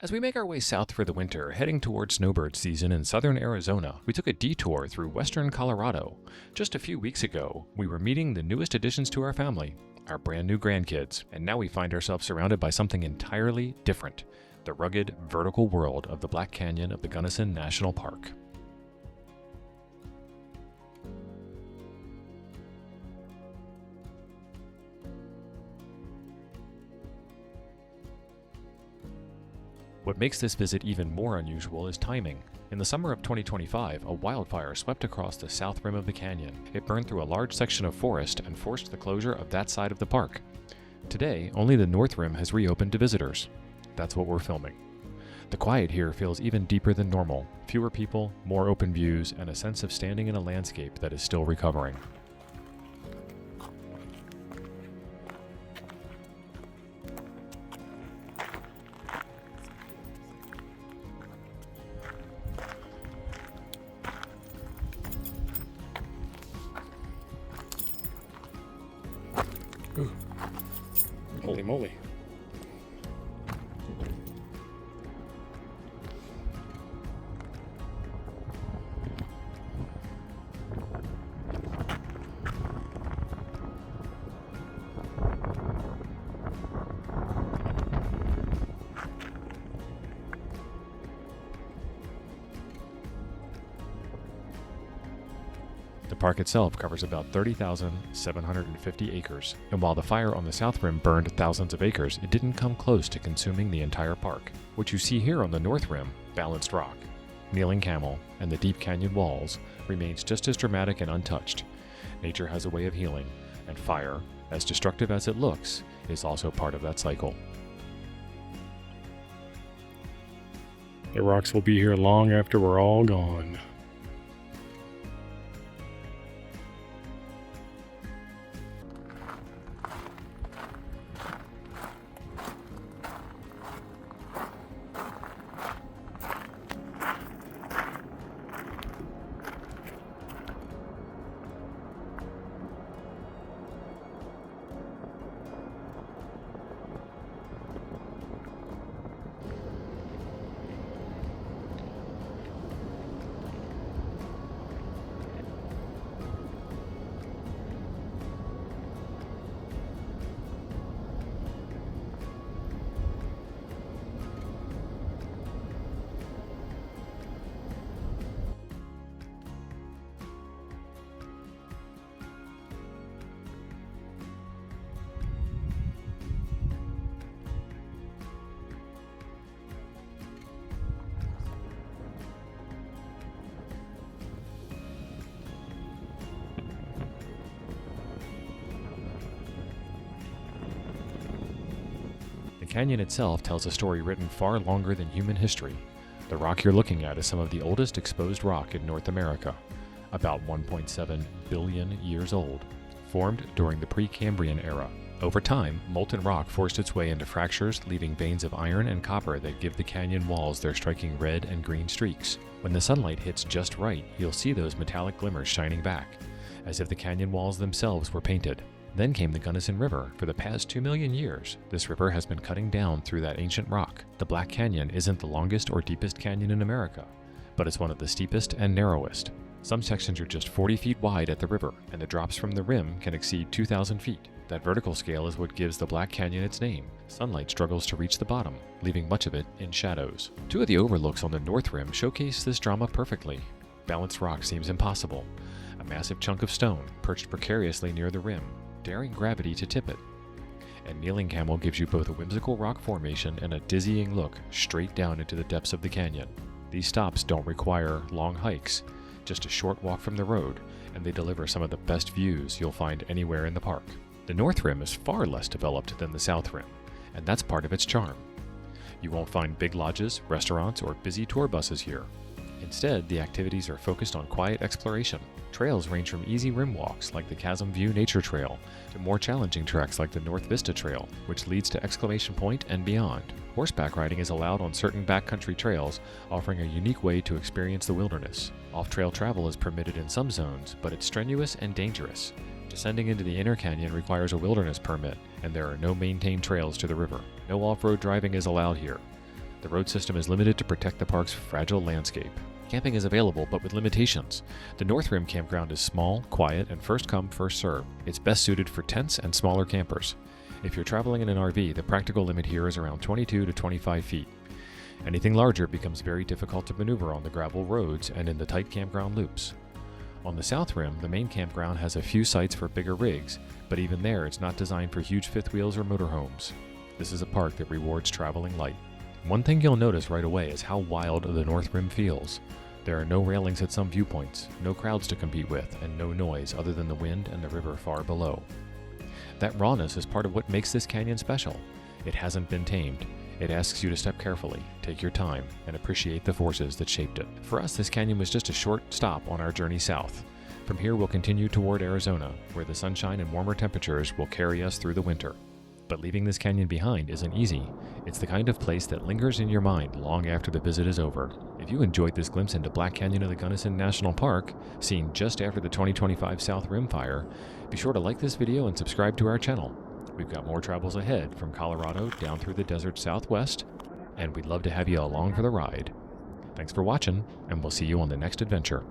As we make our way south for the winter, heading towards snowbird season in southern Arizona, we took a detour through western Colorado. Just a few weeks ago, we were meeting the newest additions to our family, our brand new grandkids, and now we find ourselves surrounded by something entirely different, the rugged, vertical world of the Black Canyon of the Gunnison National Park. What makes this visit even more unusual is timing. In the summer of 2025, a wildfire swept across the south rim of the canyon. It burned through a large section of forest and forced the closure of that side of the park. Today, only the north rim has reopened to visitors. That's what we're filming. The quiet here feels even deeper than normal. Fewer people, more open views, and a sense of standing in a landscape that is still recovering. Ooh. Holy moly. The park itself covers about 30,750 acres, and while the fire on the south rim burned thousands of acres, it didn't come close to consuming the entire park. What you see here on the north rim, balanced rock, kneeling camel, and the deep canyon walls, remains just as dramatic and untouched. Nature has a way of healing, and fire, as destructive as it looks, is also part of that cycle. The rocks will be here long after we're all gone. The canyon itself tells a story written far longer than human history. The rock you're looking at is some of the oldest exposed rock in North America, about 1.7 billion years old, formed during the Precambrian era. Over time, molten rock forced its way into fractures, leaving veins of iron and copper that give the canyon walls their striking red and green streaks. When the sunlight hits just right, you'll see those metallic glimmers shining back, as if the canyon walls themselves were painted. Then came the Gunnison River. For the past 2 million years, this river has been cutting down through that ancient rock. The Black Canyon isn't the longest or deepest canyon in America, but it's one of the steepest and narrowest. Some sections are just 40 feet wide at the river, and the drops from the rim can exceed 2,000 feet. That vertical scale is what gives the Black Canyon its name. Sunlight struggles to reach the bottom, leaving much of it in shadows. Two of the overlooks on the north rim showcase this drama perfectly. Balanced rock seems impossible. A massive chunk of stone perched precariously near the rim, daring gravity to tip it. And kneeling camel gives you both a whimsical rock formation and a dizzying look straight down into the depths of the canyon. These stops don't require long hikes, just a short walk from the road, and they deliver some of the best views you'll find anywhere in the park. The north rim is far less developed than the south rim, and that's part of its charm. You won't find big lodges, restaurants, or busy tour buses here. Instead, the activities are focused on quiet exploration. Trails range from easy rim walks like the Chasm View Nature Trail to more challenging treks like the North Vista Trail, which leads to Exclamation Point and beyond. Horseback riding is allowed on certain backcountry trails, offering a unique way to experience the wilderness. Off-trail travel is permitted in some zones, but it's strenuous and dangerous. Descending into the inner canyon requires a wilderness permit, and there are no maintained trails to the river. No off-road driving is allowed here. The road system is limited to protect the park's fragile landscape. Camping is available, but with limitations. The North Rim Campground is small, quiet, and first come, first served. It's best suited for tents and smaller campers. If you're traveling in an RV, the practical limit here is around 22 to 25 feet. Anything larger becomes very difficult to maneuver on the gravel roads and in the tight campground loops. On the South Rim, the main campground has a few sites for bigger rigs, but even there it's not designed for huge fifth wheels or motorhomes. This is a park that rewards traveling light. One thing you'll notice right away is how wild the North Rim feels. There are no railings at some viewpoints, no crowds to compete with, and no noise other than the wind and the river far below. That rawness is part of what makes this canyon special. It hasn't been tamed. It asks you to step carefully, take your time, and appreciate the forces that shaped it. For us, this canyon was just a short stop on our journey south. From here, we'll continue toward Arizona, where the sunshine and warmer temperatures will carry us through the winter. But leaving this canyon behind isn't easy. It's the kind of place that lingers in your mind long after the visit is over. If you enjoyed this glimpse into Black Canyon of the Gunnison National Park, seen just after the 2025 South Rim fire, be sure to like this video and subscribe to our channel. We've got more travels ahead from Colorado down through the desert southwest, and we'd love to have you along for the ride. Thanks for watching, and we'll see you on the next adventure.